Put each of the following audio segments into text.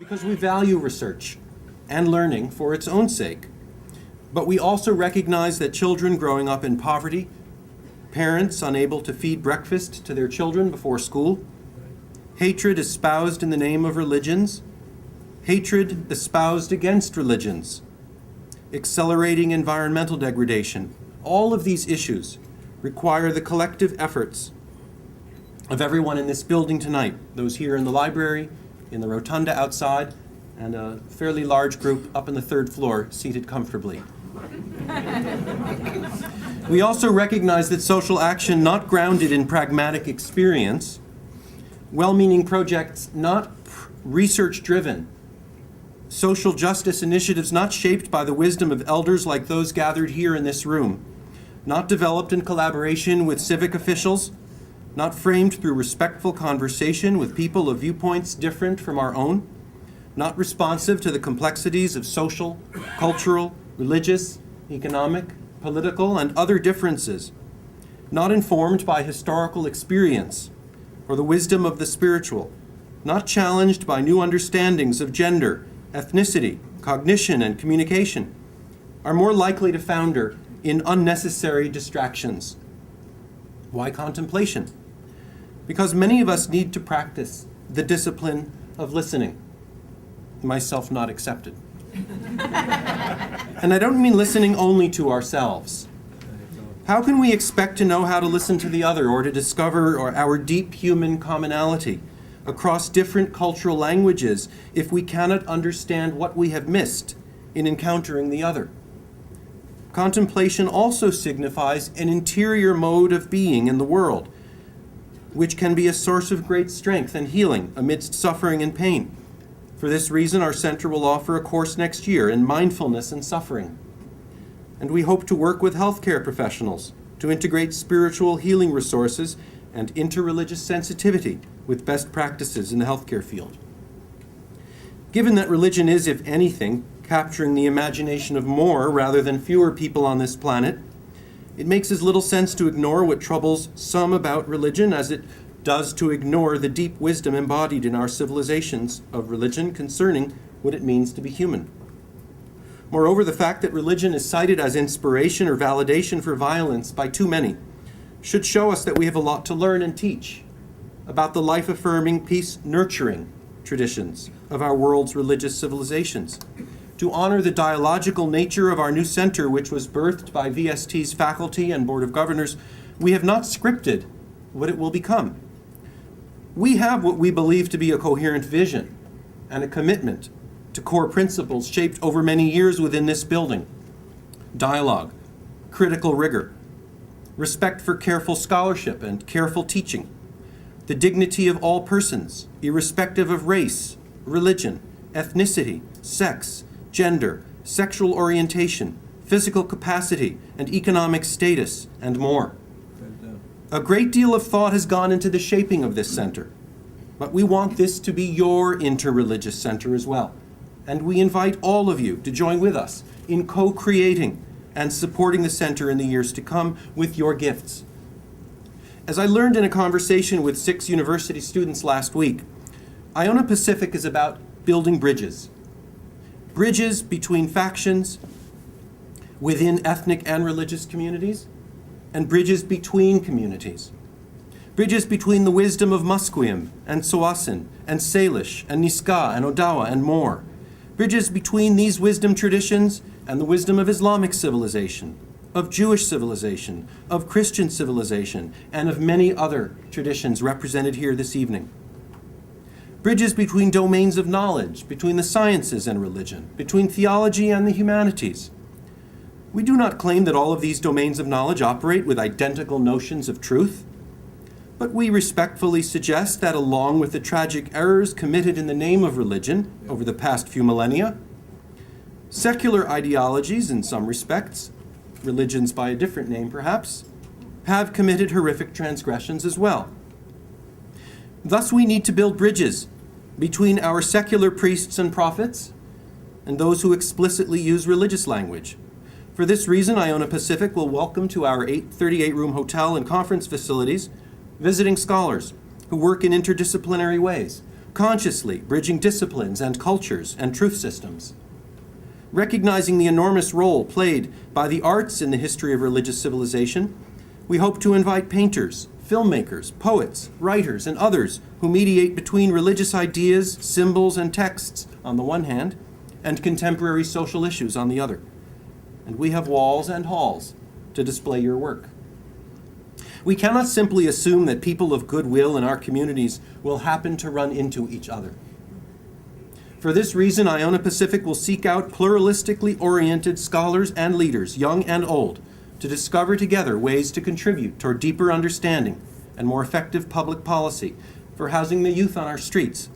Because we value research and learning for its own sake. But we also recognize that children growing up in poverty, parents unable to feed breakfast to their children before school, hatred espoused in the name of religions, hatred espoused against religions, accelerating environmental degradation, all of these issues require the collective efforts of everyone in this building tonight, those here in the library, in the rotunda outside, and a fairly large group up on the third floor, seated comfortably. We also recognize that social action not grounded in pragmatic experience, well-meaning projects not research-driven, social justice initiatives not shaped by the wisdom of elders like those gathered here in this room, not developed in collaboration with civic officials, not framed through respectful conversation with people of viewpoints different from our own, not responsive to the complexities of social, cultural, religious, economic, political, and other differences, not informed by historical experience or the wisdom of the spiritual, not challenged by new understandings of gender, ethnicity, cognition, and communication, are more likely to founder in unnecessary distractions. Why contemplation? Because many of us need to practice the discipline of listening, myself not accepted. And I don't mean listening only to ourselves. How can we expect to know how to listen to the other or to discover our deep human commonality across different cultural languages if we cannot understand what we have missed in encountering the other? Contemplation also signifies an interior mode of being in the world, which can be a source of great strength and healing amidst suffering and pain. For this reason, our center will offer a course next year in mindfulness and suffering. And we hope to work with healthcare professionals to integrate spiritual healing resources and interreligious sensitivity with best practices in the healthcare field. Given that religion is, if anything, capturing the imagination of more rather than fewer people on this planet, it makes as little sense to ignore what troubles some about religion as it does to ignore the deep wisdom embodied in our civilizations of religion concerning what it means to be human. Moreover, the fact that religion is cited as inspiration or validation for violence by too many should show us that we have a lot to learn and teach about the life-affirming, peace-nurturing traditions of our world's religious civilizations. To honor the dialogical nature of our new center, which was birthed by VST's faculty and Board of Governors, we have not scripted what it will become. We have what we believe to be a coherent vision and a commitment to core principles shaped over many years within this building: dialogue, critical rigor, respect for careful scholarship and careful teaching, the dignity of all persons, irrespective of race, religion, ethnicity, sex, gender, sexual orientation, physical capacity, and economic status, and more. A great deal of thought has gone into the shaping of this center, but we want this to be your interreligious center as well. And we invite all of you to join with us in co-creating and supporting the center in the years to come with your gifts. As I learned in a conversation with 6 university students last week, Iona Pacific is about building bridges. Bridges between factions within ethnic and religious communities, and bridges between communities. Bridges between the wisdom of Musqueam and Tsawwassen and Salish and Niska and Odawa and more. Bridges between these wisdom traditions and the wisdom of Islamic civilization, of Jewish civilization, of Christian civilization, and of many other traditions represented here this evening. Bridges between domains of knowledge, between the sciences and religion, between theology and the humanities. We do not claim that all of these domains of knowledge operate with identical notions of truth, but we respectfully suggest that along with the tragic errors committed in the name of religion over the past few millennia, secular ideologies in some respects, religions by a different name perhaps, have committed horrific transgressions as well. Thus we need to build bridges between our secular priests and prophets and those who explicitly use religious language. For this reason, Iona Pacific will welcome to our 38-room hotel and conference facilities visiting scholars who work in interdisciplinary ways, consciously bridging disciplines and cultures and truth systems. Recognizing the enormous role played by the arts in the history of religious civilization, we hope to invite painters, filmmakers, poets, writers, and others who mediate between religious ideas, symbols, and texts on the one hand, and contemporary social issues on the other. And we have walls and halls to display your work. We cannot simply assume that people of goodwill in our communities will happen to run into each other. For this reason, Iona Pacific will seek out pluralistically oriented scholars and leaders, young and old, to discover together ways to contribute toward deeper understanding and more effective public policy for housing the youth on our streets,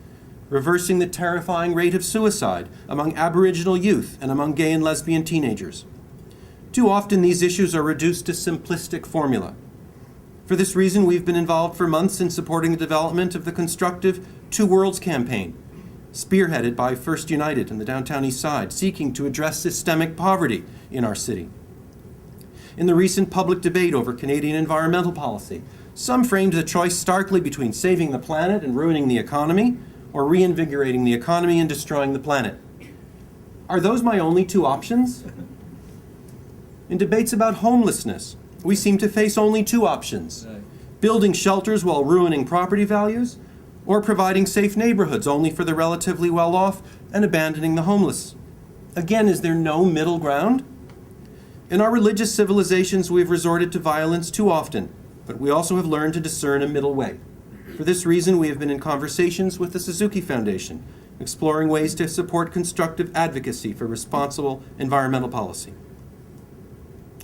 reversing the terrifying rate of suicide among Aboriginal youth and among gay and lesbian teenagers. Too often these issues are reduced to simplistic formula. For this reason, we've been involved for months in supporting the development of the constructive Two Worlds campaign, spearheaded by First United in the downtown east side, seeking to address systemic poverty in our city. In the recent public debate over Canadian environmental policy, some framed the choice starkly between saving the planet and ruining the economy, or reinvigorating the economy and destroying the planet. Are those my only two options? In debates about homelessness, we seem to face only two options: building shelters while ruining property values, or providing safe neighborhoods only for the relatively well-off and abandoning the homeless. Again, is there no middle ground? In our religious civilizations, we've resorted to violence too often, but we also have learned to discern a middle way. For this reason, we have been in conversations with the Suzuki Foundation, exploring ways to support constructive advocacy for responsible environmental policy.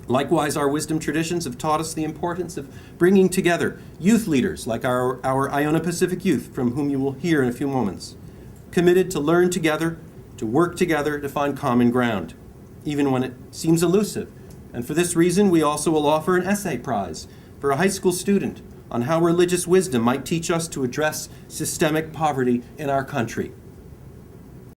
Likewise, our wisdom traditions have taught us the importance of bringing together youth leaders like our Iona Pacific youth, from whom you will hear in a few moments, committed to learn together, to work together, to find common ground, even when it seems elusive. And for this reason, we also will offer an essay prize for a high school student on how religious wisdom might teach us to address systemic poverty in our country.